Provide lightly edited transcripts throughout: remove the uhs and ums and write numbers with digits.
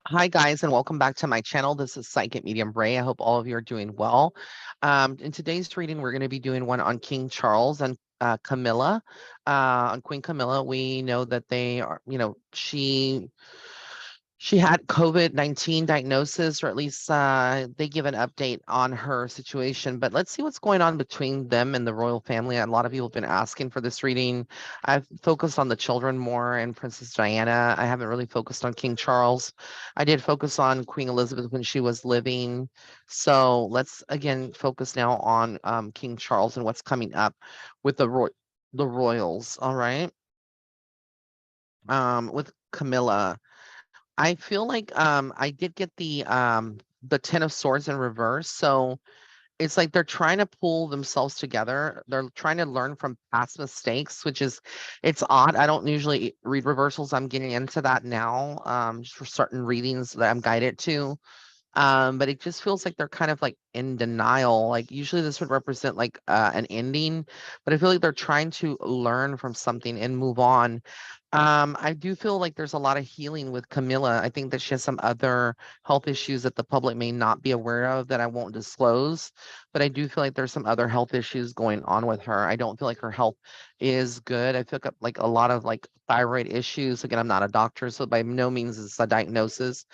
Hi, guys, and welcome back to my channel. This is Psychic Medium Ray. I hope all of you are doing well. In today's reading, we're going to be doing one on King Charles and Camilla. On Queen Camilla, we know that they are, she had COVID-19 diagnosis, or at least they give an update on her situation. But let's see what's going on between them and the royal family. A lot of people have been asking for this reading. I've focused on the children more and Princess Diana. I haven't really focused on King Charles. I did focus on Queen Elizabeth when she was living. So let's again focus now on King Charles and what's coming up with the royals. All right. With Camilla. I feel like I did get the Ten of Swords in reverse. So it's like they're trying to pull themselves together. They're trying to learn from past mistakes, which is it's odd. I don't usually read reversals. I'm getting into that now, just for certain readings that I'm guided to. But it just feels like they're kind of like in denial. Like usually this would represent like an ending, but I feel like they're trying to learn from something and move on. I do feel like there's a lot of healing with Camilla. I think that she has some other health issues that the public may not be aware of that I won't disclose, but I do feel like there's some other health issues going on with her. I don't feel like her health is good. I feel like a lot of like thyroid issues. Again, I'm not a doctor, so by no means is a diagnosis,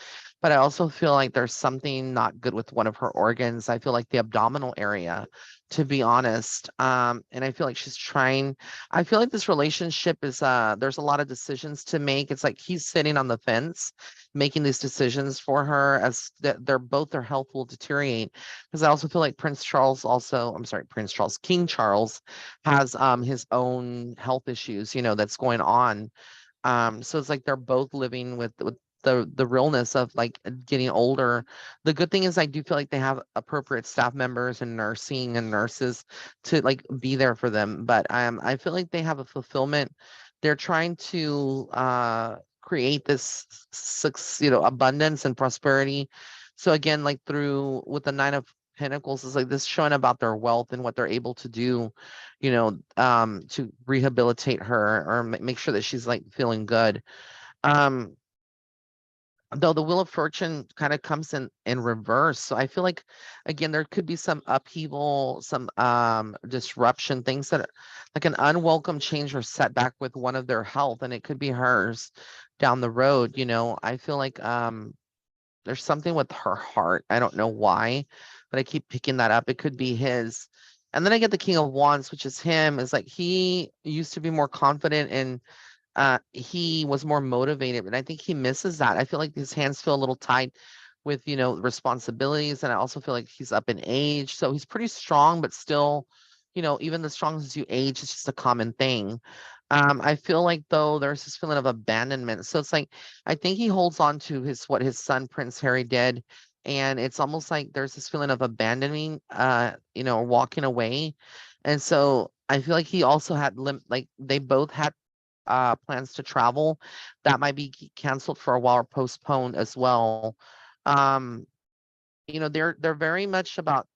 but I also feel like there's something not good with one of her organs. I feel like the abdominal area, to be honest. And I feel like she's trying. I feel like this relationship is there's a lot of decisions to make. It's like he's sitting on the fence making these decisions for her as they're both their health will deteriorate. Because I also feel like Prince Charles, King Charles has his own health issues, that's going on. So it's like they're both living with the realness of like getting older. The good thing is I do feel like they have appropriate staff members and nursing and nurses to like be there for them. But I feel like they have a fulfillment. They're trying to create this abundance and prosperity. So again, like through with the Nine of Pentacles is like this showing about their wealth and what they're able to do, to rehabilitate her or make sure that she's like feeling good. Um, though the Wheel of Fortune kind of comes in reverse, so I feel like again there could be some upheaval, some disruption, things that like an unwelcome change or setback with one of their health, and it could be hers down the road. I feel like there's something with her heart. I don't know why, but I keep picking that up. It could be his. And then I get the King of Wands, which is him. Is like he used to be more confident and he was more motivated, and I think he misses that. I feel like his hands feel a little tight with, responsibilities, and I also feel like he's up in age. So he's pretty strong, but still, even the strongest as you age, it's just a common thing. I feel like though there's this feeling of abandonment. So it's like I think he holds on to what his son Prince Harry did. And it's almost like there's this feeling of abandoning, or walking away. And so I feel like he also had like they both had plans to travel that might be canceled for a while or postponed as well. Um, they're very much about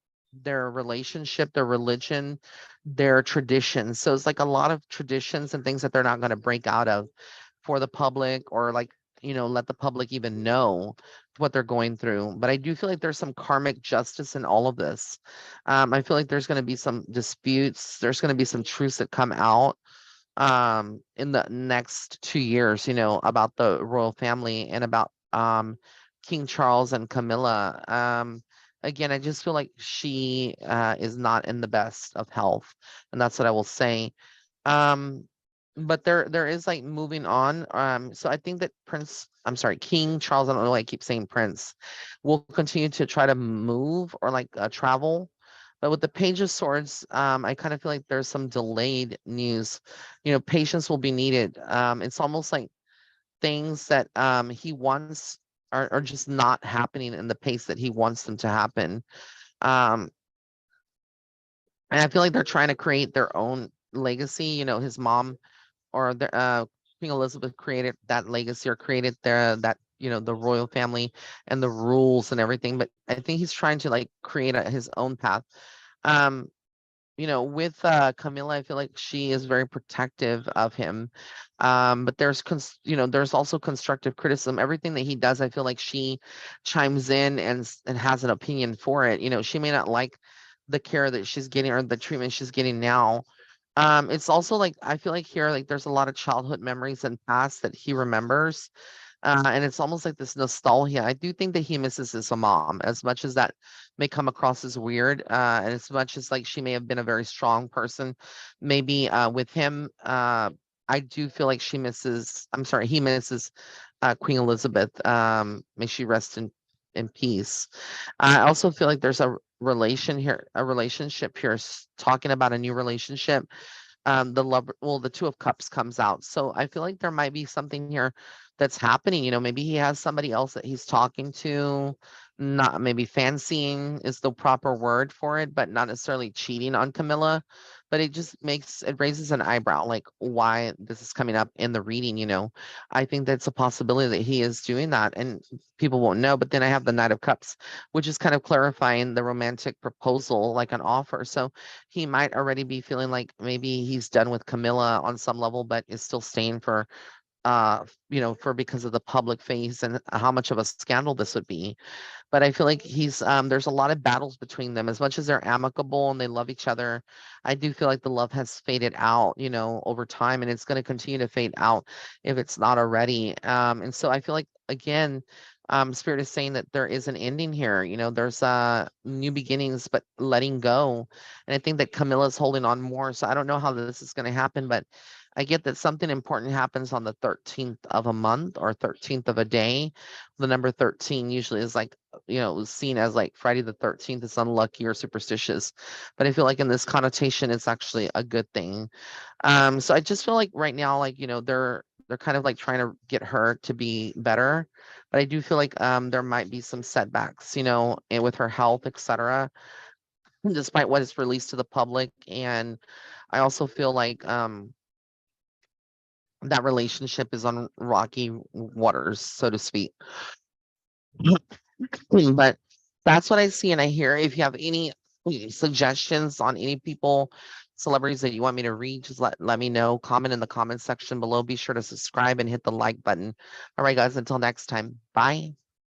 their relationship, their religion, their traditions. So it's like a lot of traditions and things that they're not going to break out of for the public or like, let the public even know what they're going through. But I do feel like there's some karmic justice in all of this. I feel like there's going to be some disputes, there's going to be some truths that come out in the next 2 years, about the royal family and about King Charles and Camilla. Again, I just feel like she is not in the best of health, and that's what I will say. Um, but there is like moving on. So I think that King Charles, I don't know why I keep saying Prince, will continue to try to move or like travel. But with the Page of Swords, I kind of feel like there's some delayed news. Patience will be needed. It's almost like things that he wants are just not happening in the pace that he wants them to happen. Um, and I feel like they're trying to create their own legacy. His mom or Queen Elizabeth created that legacy or created the royal family and the rules and everything. But I think he's trying to like create his own path. Um, with Camila, I feel like she is very protective of him. But there's also constructive criticism. Everything that he does, I feel like she chimes in and has an opinion for it. She may not like the care that she's getting or the treatment she's getting now. It's also like I feel like here, like there's a lot of childhood memories and past that he remembers. And it's almost like this nostalgia. I do think that he misses his mom, as much as that may come across as weird, and as much as like she may have been a very strong person, maybe with him. I do feel like I'm sorry, he misses Queen Elizabeth. May she rest in peace. I also feel like there's a relationship here, talking about a new relationship. The Two of Cups comes out, so I feel like there might be something here that's happening. Maybe he has somebody else that he's talking to. Not maybe fancying is the proper word for it, but not necessarily cheating on Camilla. But it raises an eyebrow, like why this is coming up in the reading. I think that's a possibility that he is doing that, and people won't know. But then I have the Knight of Cups, which is kind of clarifying the romantic proposal, like an offer. So he might already be feeling like maybe he's done with Camilla on some level, but is still staying for because of the public face and how much of a scandal this would be. But I feel like there's a lot of battles between them. As much as they're amicable and they love each other, I do feel like the love has faded out, over time, and it's going to continue to fade out if it's not already. And so I feel like again, Spirit is saying that there is an ending here. There's new beginnings, but letting go. And I think that Camilla's holding on more. So I don't know how this is going to happen, but I get that something important happens on the 13th of a month or 13th of a day. The number 13 usually is like, seen as like Friday the 13th is unlucky or superstitious. But I feel like in this connotation, it's actually a good thing. So I just feel like right now, like, they're kind of like trying to get her to be better. But I do feel like there might be some setbacks, and with her health, etc., despite what is released to the public. And I also feel like that relationship is on rocky waters, so to speak. But that's what I see and I hear. If you have any suggestions on any people, celebrities that you want me to read, just let me know. Comment in the comment section below. Be sure to subscribe and hit the like button. All right, guys, until next time. Bye.